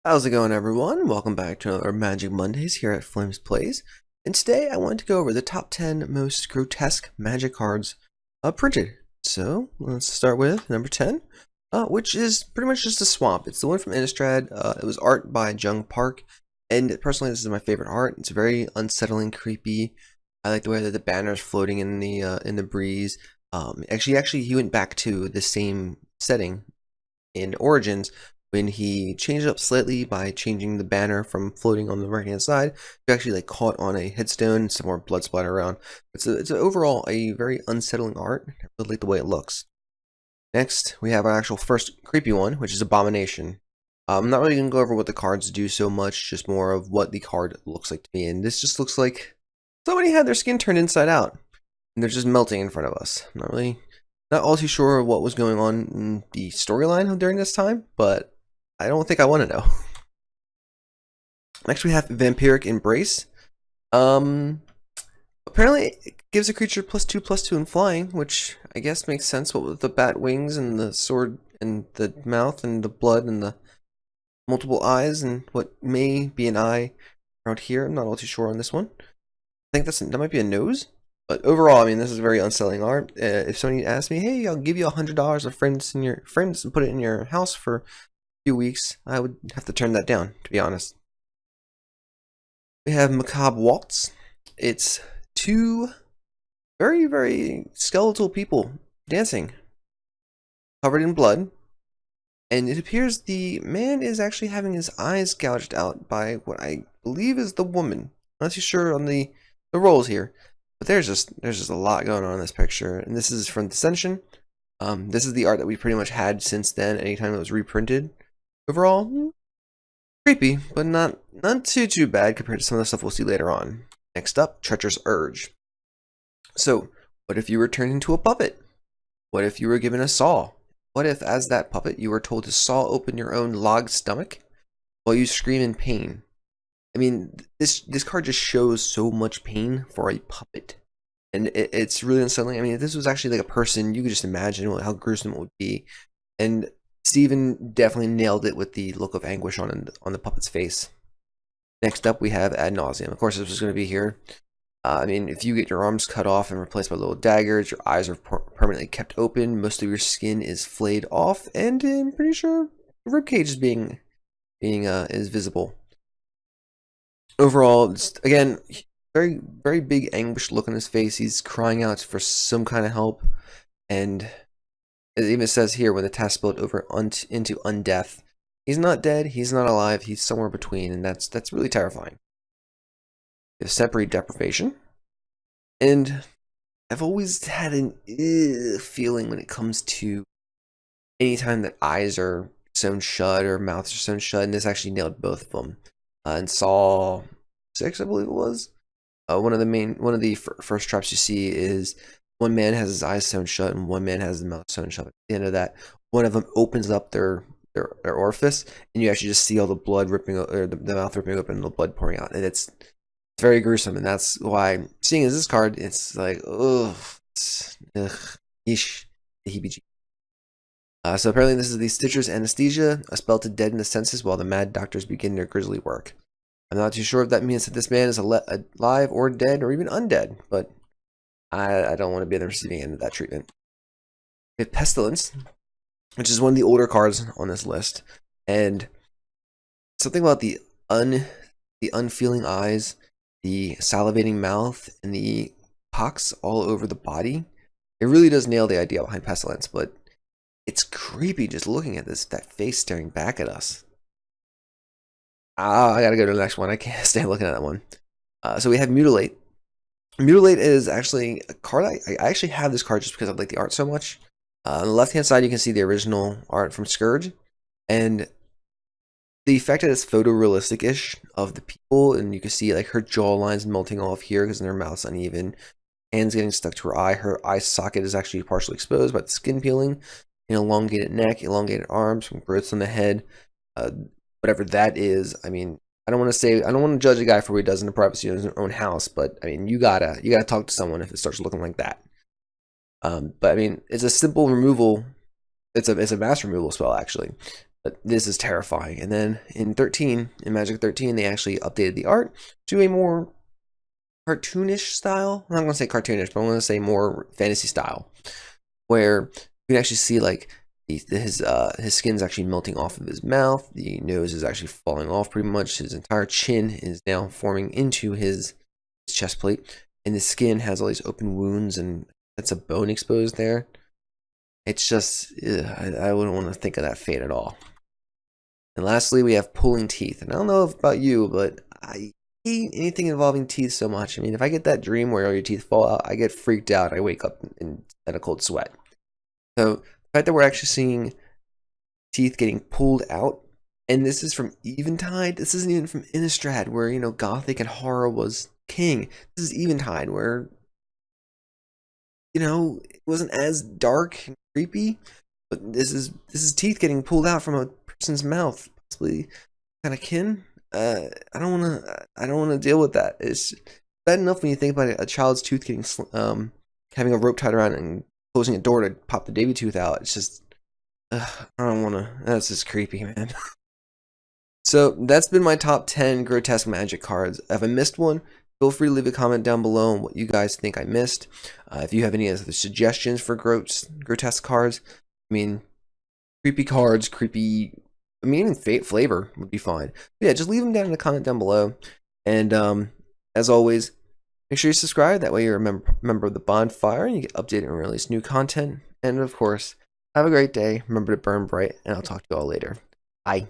How's it going, everyone? Welcome back to another Magic Mondays here at Flamez Plays. And today I wanted to go over the top 10 most grotesque magic cards printed. So let's start with number 10, which is pretty much just a swamp. It's the one from Innistrad. It was art by Jung Park, and personally this is my favorite art. It's very unsettling, creepy. I like the way that the banner is floating in the breeze. Actually, he went back to the same setting in Origins, when he changed it up slightly by changing the banner from floating on the right hand side to actually like caught on a headstone and some more blood splatter around. It's overall a very unsettling art. I really like the way it looks. Next, we have our actual first creepy one, which is Abomination. I'm not really going to go over what the cards do so much, just more of what the card looks like to me. And this just looks like somebody had their skin turned inside out, and they're just melting in front of us. Not all too sure what was going on in the storyline during this time, but I don't think I want to know. Next we have Vampiric Embrace. Apparently it gives a creature +2/+2 in flying, which I guess makes sense. What with the bat wings and the sword and the mouth and the blood and the multiple eyes and what may be an eye around here. I'm not all too sure on this one. I think that might be a nose. But overall, I mean, this is very unsettling art. If somebody asked me, hey, I'll give you $100 of frames and put it in your house for few weeks, I would have to turn that down, to be honest. We have McCobb Waltz. It's two very, very skeletal people dancing, covered in blood, and it appears the man is actually having his eyes gouged out by what I believe is the woman. I'm not too sure on the roles here, but there's just a lot going on in this picture, and this is from Dissension. This is the art that we pretty much had since then, anytime it was reprinted. Overall, creepy, but not too bad compared to some of the stuff we'll see later on. Next up, ChargersUrge. So, what if you were turned into a puppet? What if you were given a saw? What if, as that puppet, you were told to saw open your own log stomach while you scream in pain? I mean, this card just shows so much pain for a puppet, and it's really unsettling. I mean, if this was actually like a person, you could just imagine how gruesome it would be. And Steven definitely nailed it with the look of anguish on the puppet's face. Next up, we have AdNauseum. Of course, this is going to be here. I mean, if you get your arms cut off and replaced by little daggers, your eyes are permanently kept open, most of your skin is flayed off, and I'm pretty sure the ribcage is is visible. Overall, again, very, very big anguish look on his face. He's crying out for some kind of help, and it even says here, when the task spilled over into undeath, he's not dead, he's not alive, he's somewhere between, and that's really terrifying. We have Separate Deprivation, and I've always had an feeling when it comes to anytime that eyes are sewn shut or mouths are sewn shut, and this actually nailed both of them. In Saw 6, I believe it was, one of the first traps you see is one man has his eyes sewn shut and one man has his mouth sewn shut. At the end of that, one of them opens up their orifice, and you actually just see all the blood ripping, or the mouth ripping open and the blood pouring out. And it's very gruesome, and that's why seeing as this card, it's like, ugh, yeesh, the heebie-jeebies. So apparently this is the Stitcher's Anesthesia, a spell to deaden the senses while the mad doctors begin their grisly work. I'm not too sure if that means that this man is alive or dead or even undead, but I don't want to be on the receiving end of that treatment. We have Pestilence, which is one of the older cards on this list, and something about the unfeeling eyes, the salivating mouth, and the pox all over the body. It really does nail the idea behind Pestilence, but it's creepy just looking at that face staring back at us. I gotta go to the next one. I can't stand looking at that one. So we have Mutate. Mutate is actually a card. I actually have this card just because I like the art so much. On the left hand side, you can see the original art from Scourge, and the fact that it's photorealistic-ish of the people, and you can see like her jaw lines melting off here because her mouth's uneven, hands getting stuck to her eye. Her eye socket is actually partially exposed by the skin peeling. An elongated neck, elongated arms, some growths on the head, whatever that is. I mean, I don't want to judge a guy for what he does in the privacy of his own house, but I mean, you gotta talk to someone if it starts looking like that. But I mean, it's a simple removal. It's a mass removal spell actually. But this is terrifying. And then in Magic 13, they actually updated the art to a more cartoonish style. I'm not going to say cartoonish, but I'm going to say more fantasy style, where you can actually see like his skin's actually melting off of his mouth. The nose is actually falling off pretty much. His entire chin is now forming into his chest plate, and the skin has all these open wounds, and that's a bone exposed there. It's just, I wouldn't want to think of that fate at all. And lastly, we have pulling teeth. And I don't know about you, but I hate anything involving teeth so much. I mean, if I get that dream where all your teeth fall out, I get freaked out. I wake up in a cold sweat. So the fact that we're actually seeing teeth getting pulled out, and this is from Eventide. This isn't even from Innistrad, where, you know, Gothic and horror was king. This is Eventide, where, you know, it wasn't as dark and creepy, but this is teeth getting pulled out from a person's mouth, possibly kind of kin. I don't want to deal with that. It's bad enough when you think about a child's tooth getting having a rope tied around and closing a door to pop the baby tooth out. It's just I don't want to. That's just creepy, man. So that's been my top 10 grotesque magic cards. If I missed one, feel free to leave a comment down below on what you guys think I missed. If you have any other suggestions for grotesque cards, I mean, creepy cards, I mean, even fate flavor would be fine. But yeah, just leave them down in the comment down below. And as always, make sure you subscribe. That way you're a member of the bonfire and you get updated and release new content. And of course, have a great day. Remember to burn bright, and I'll talk to you all later. Bye.